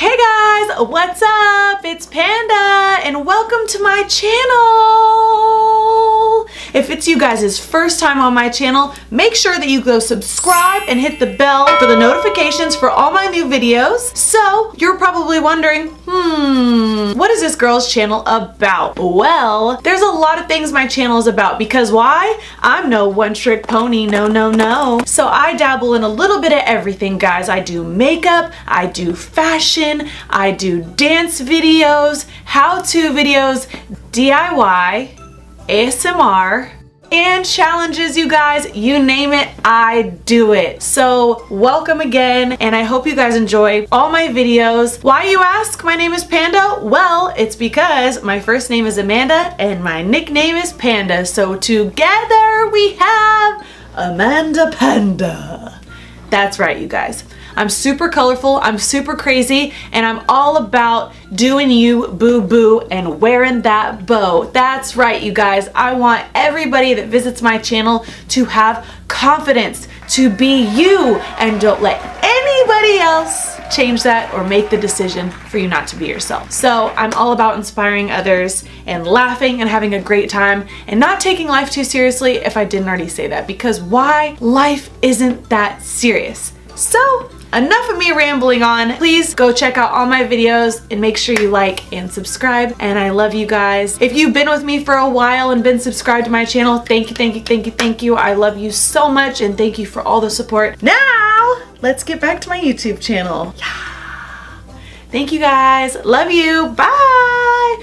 Hey guys, what's up? It's Panda and welcome to my channel. If it's you guys' first time on my channel, make sure that you go subscribe and hit the bell for the notifications for all my new videos. So you're probably wondering, what is this girl's channel about? Well, there's a lot of things my channel is about because why? I'm no one-trick pony, no. So I dabble in a little bit of everything, guys. I do makeup, I do fashion, I do dance videos, how-to videos, DIY, ASMR, and challenges, you guys. You name it, I do it. So welcome again, and I hope you guys enjoy all my videos. Why, you ask? My name is Panda. Well, it's because my first name is Amanda and my nickname is Panda. So together we have Amanda Panda. That's right, you guys. I'm super colorful, I'm super crazy, and I'm all about doing you boo-boo and wearing that bow. That's right, you guys. I want everybody that visits my channel to have confidence, to be you, and don't let anybody else change that or make the decision for you not to be yourself. So I'm all about inspiring others and laughing and having a great time and not taking life too seriously, if I didn't already say that, because why? Life isn't that serious. So enough of me rambling on. Please go check out all my videos and make sure you like and subscribe. And I love you guys. If you've been with me for a while and been subscribed to my channel, thank you. I love you so much and thank you for all the support. Now, let's get back to my YouTube channel. Yeah. Thank you guys. Love you. Bye.